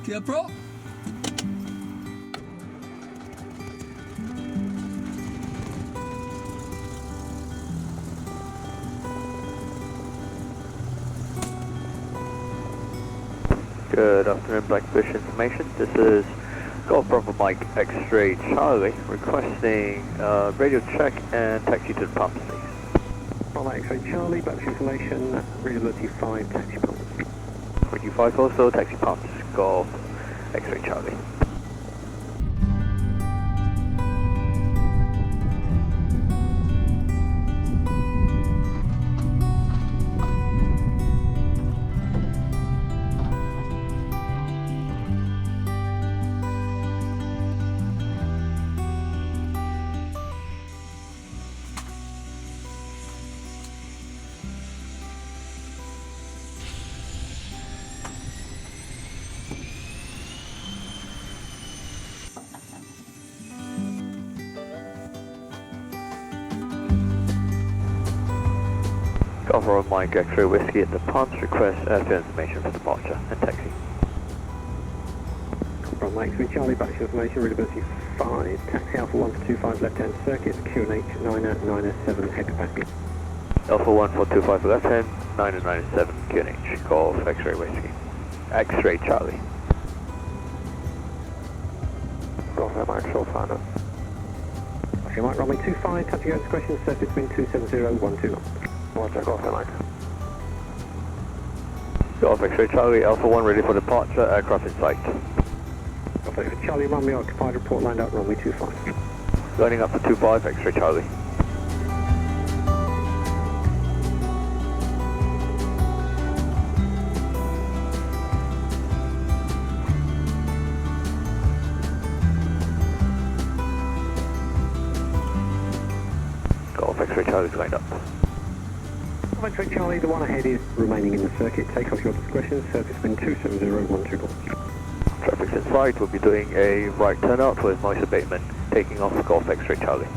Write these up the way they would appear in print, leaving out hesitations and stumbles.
Kia Pro. Good afternoon, Blackbushe information. This is Golf Bravo Mike X-Ray Charlie requesting radio check and taxi to the pumps, please. Bravo X-Ray Charlie, Blackbushe information, readability 5, taxi pumps. Radio 5 also, taxi pumps, Golf X-Ray Charlie. Golf Bravo Mike X-Ray Whiskey at the pumps, request airfield information for departure and taxi. Golf Bravo Mike X-Ray Charlie, Blackbushe information, readability 5, taxi Alpha 125 left hand circuit, QNH 997 head capacity. Alpha 1425 left hand, 997 QNH, Golf X-Ray Whiskey. X-Ray Charlie. Golf Bravo Mike X-Ray final. Blackbushe Mike runway 25, taxi go discretion, surface wind 270, 120. Roger, Golf Mike. Golf X-Ray Charlie, Alpha 1 ready for departure, aircraft in sight. Golf X-Ray Charlie, runway occupied, report lined up, runway 25. Lining up for 25, X-Ray Charlie. Golf X-Ray Charlie's lined up. Golf X-Ray Charlie, the one ahead is remaining in the circuit, take off your discretion, surface wind 270, 120. Traffic's in sight, we'll be doing a right turnout with noise abatement, taking off Golf X-Ray Charlie.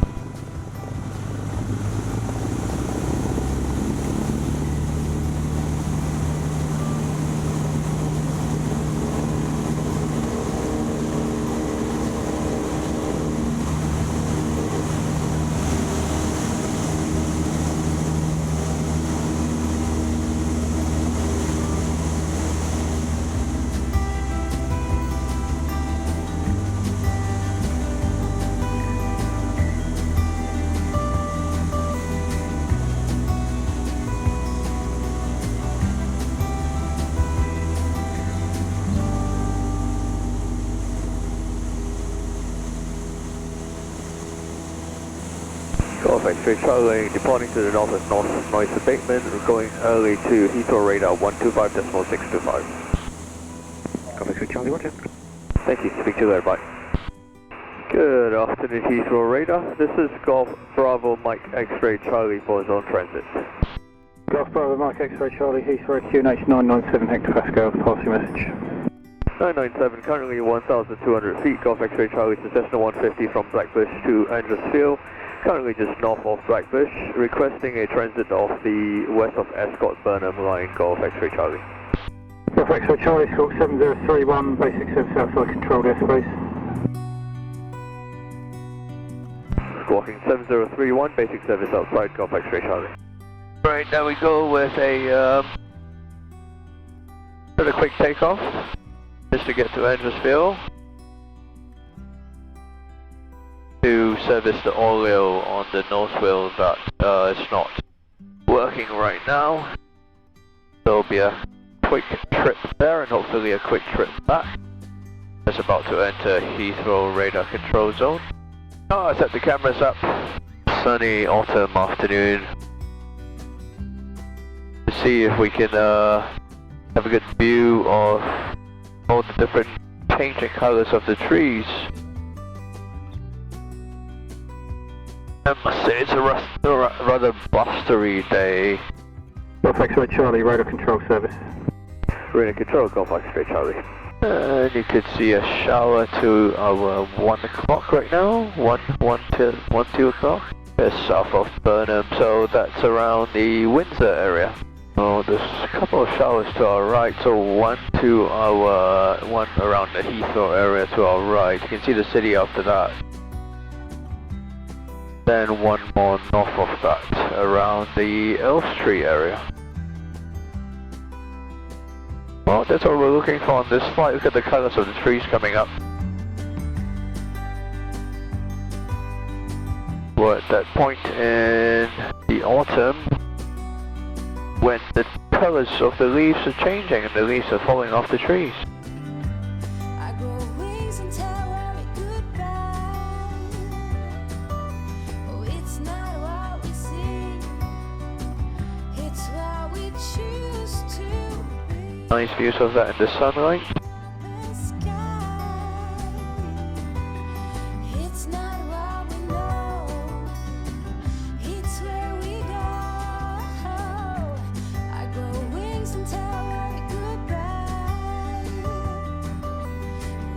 Golf X-Ray Charlie, departing to the north and north noise abatement, we're going early to Heathrow radar 125.625. Golf X-Ray Charlie, roger. Thank you, speak to you later, bye. Good afternoon Heathrow radar, this is Golf Bravo Mike X-Ray Charlie for zone transit. Golf Bravo Mike X-Ray Charlie, Heathrow QNH 997 hectopascal, passing message. 997, currently 1,200 feet, Golf X-Ray Charlie to Cessna 150 from Blackbushe to Andrewsfield. Currently just north of Blackbushe, requesting a transit off the west of Escott Burnham line, Golf X-Ray Charlie. Golf X-Ray Charlie, Squawk 7031, basic service outside controlled airspace. Squawking 7031, basic service outside, Golf X-Ray Charlie. Right, now we go with a quick takeoff, just to get to Andrewsfield. To service the oleo on the nose wheel that is not working right now. There'll be a quick trip there and hopefully a quick trip back. It's about to enter Heathrow radar control zone. Oh, I set the cameras up. Sunny autumn afternoon. To see if we can have a good view of all the different changing colors of the trees. I must say it's a rather blustery day. Golf X-Ray Charlie, radar control service. Radar control, Golf X-Ray Charlie. And you could see a shower to our 1 o'clock right now. 2 o'clock. It's south of Burnham, so that's around the Windsor area. Oh, there's a couple of showers to our right, so one around the Heathrow area to our right. You can see the city after that. Then one more north of that, around the Elstree area. Well, that's what we're looking for on this flight. Look at the colors of the trees coming up. We're at that point in the autumn when the colors of the leaves are changing and the leaves are falling off the trees. I grow wings and tell every goodbye. Oh, it's not what we see, it's what we choose to be. Nice views of that in the sunlight. The sky, it's not what we know, it's where we go. I grow wings and tell every goodbye.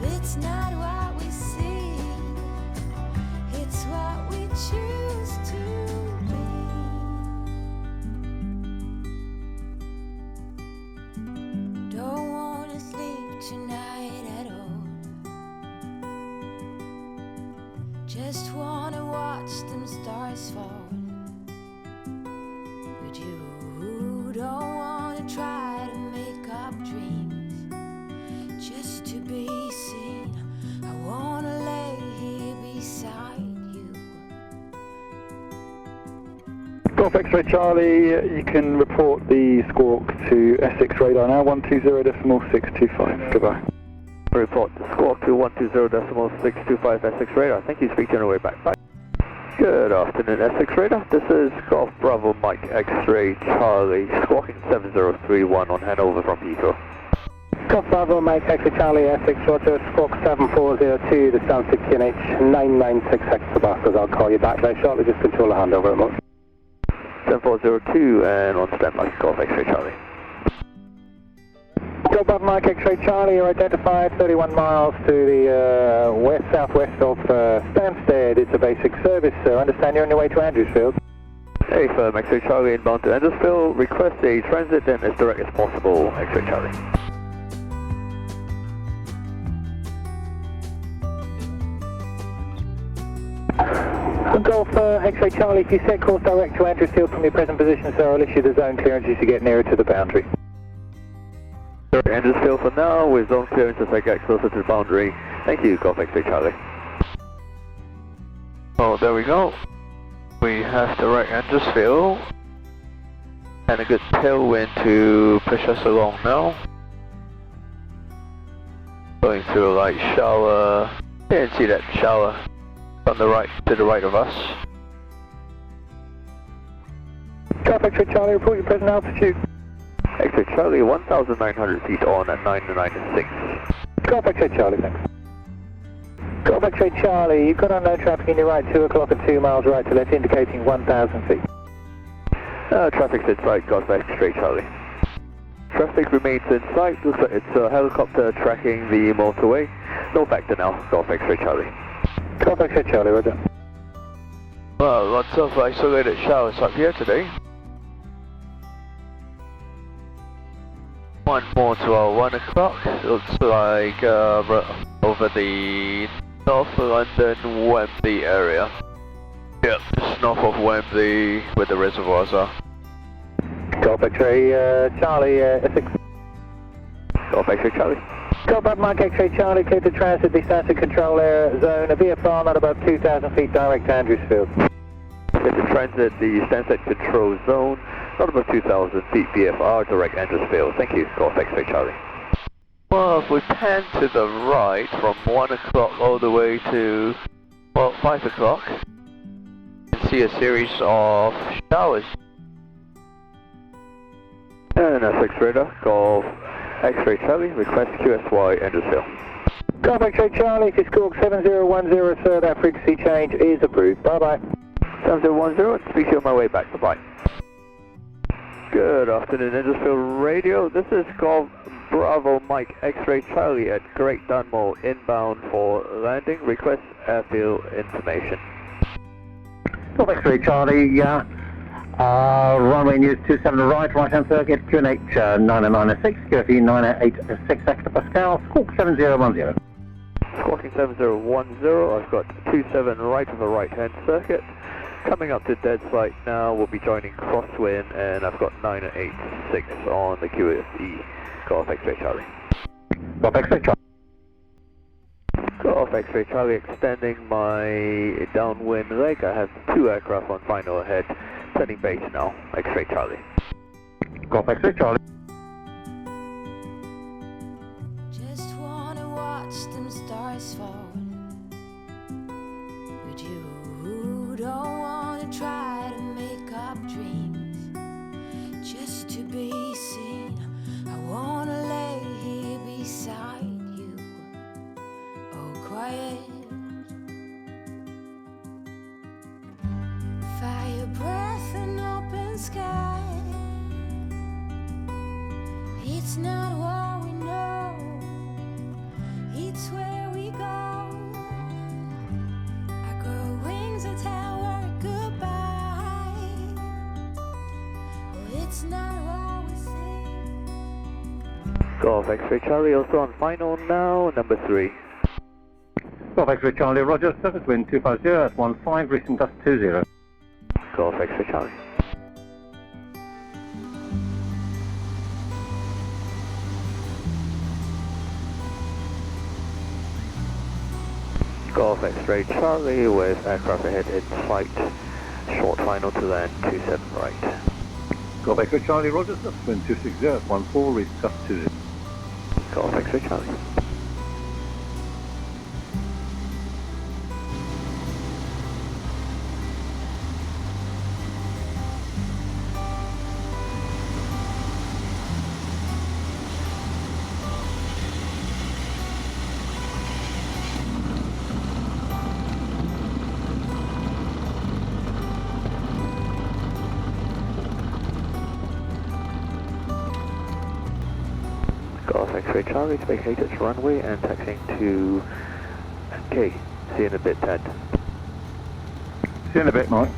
It's not what we see, it's what we choose to be. Don't wanna sleep tonight at all, just wanna watch them stars fall. But you don't wanna try to make up dreams just to be seen. I wanna lay here beside you. Golf X-ray Charlie, you can report the squawk to Essex radar now, 120.625. Goodbye. Report the squawk to 120.625 Essex radar. Thank you, speak to your way back. Bye. Good afternoon, Essex radar. This is Golf Bravo Mike X-ray Charlie, squawking 7031 on Hanover from Heathrow. Golf Bravo, Mike X-ray Charlie, Essex, Roger, squawk 7402, the Sound 16H, 996 hectobasses. I'll call you back very shortly, just control the handover at most. 7402 and on standby, Golf X-ray Charlie. Golf Bravo, Mike X-ray Charlie, you're identified 31 miles to the west-southwest of Stansted. It's a basic service, sir. I understand you're on your way to Andrewsfield. Hey, firm X-ray Charlie inbound to Andrewsfield. Request a transit then as direct as possible, X-ray Charlie. Golf X-ray Charlie, if you set course direct to Andrewsfield from your present position, sir, I'll issue the zone clearances to get nearer to the boundary. Andrewsfield for now, with zone clearance as I get closer to the boundary. Thank you, Golf X-ray Charlie. Oh, there we go. We have direct Andrewsfield and a good tailwind to push us along now. Going through a light shower. You can see that shower on the right, to the right of us. Golf X-ray Charlie, report your present altitude. X-ray Charlie, 1,900 feet on at 996. Golf X-ray Charlie, thanks. Golf X-ray Charlie, you've got unknown traffic in your right, 2 o'clock and 2 miles right to left, indicating 1,000 feet. Traffic's in sight, Golf X-ray Charlie. Traffic remains in sight, looks like it's a helicopter tracking the motorway. No factor now, Golf X-ray Charlie. Golf X-ray Charlie, roger. Well, lots of isolated showers up here today. One more to our 1 o'clock. Looks like over the North London Wembley area. Yep, just north of Wembley where the reservoirs are. Golf X-ray Charlie, Essex. Golf X-ray Charlie. Golf Bravo Mike X-ray Charlie, clear to transit the static control area zone, a VFR not about 2,000 feet direct to Andrewsfield. Clear to transit the Stansted control zone, not about 2,000 feet VFR, direct Andrewsfield. Thank you, Golf X-ray Charlie. Well, if we pan to the right from 1 o'clock all the way to, well, 5 o'clock, you can see a series of showers. And Essex radar, Golf X-ray Charlie, request QSY Andrewsfield. Golf X-ray Charlie, if you squawk 7010, sir, that frequency change is approved. Bye-bye. 7010, speak to you on my way back. Bye-bye. Good afternoon, Andrewsfield Radio. This is Golf Bravo Mike X-ray Charlie at Great Dunmore, inbound for landing. Request airfield information. Golf X-ray Charlie, Runway news 27 right, right-hand circuit, QNH 996, QFE 986 hectopascal, squawk 7010. Squawking 7010, I've got 27 right of the right-hand circuit. Coming up to dead sight now, we'll be joining crosswind, and I've got 986 on the QFE. Golf X-ray Charlie. Golf X-ray Charlie. Golf X-ray Charlie, extending my downwind leg. I have 2 aircraft on final ahead. Setting base now, X-ray Charlie. Golf X-ray Charlie. Just wanna watch them stars fall. But you don't wanna try to make up dreams just to be seen. I wanna lay here beside you, oh quiet. Fire breath and open sky. It's not what we know, it's where we go. I grow wings that tell her goodbye. Oh, it's not what we see. Golf X-ray Charlie, also on final now, number 3. Golf X-ray Charlie, roger, surface wind 250 at 15, recent gust 20. Golf X-ray Charlie. Golf X-ray Charlie with aircraft ahead in sight. Short final to land 27 right. Golf X-ray Charlie, roger, surface wind 260 at 14, recent gust 20. Golf X-ray Charlie. Golf X-ray Charlie to vacate its runway and taxiing to K. See you in a bit, Ted. See you in a bit, Mike.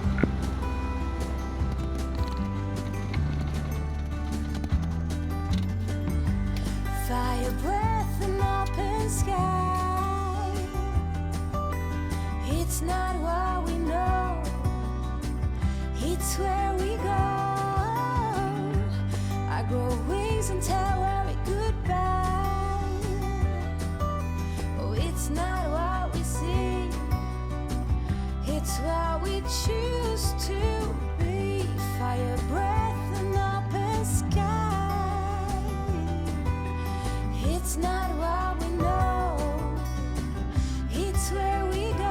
Fire breath and open sky. It's not what we know, it's where we go. I grow wings and tell her goodbye. Oh, it's not what we see, it's what we choose to be. Fire breath and open sky. It's not what we know, it's where we go.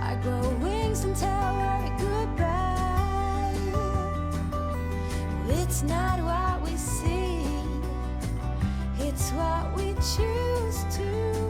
I grow wings and tell her goodbye. It's not what we see, it's what we choose to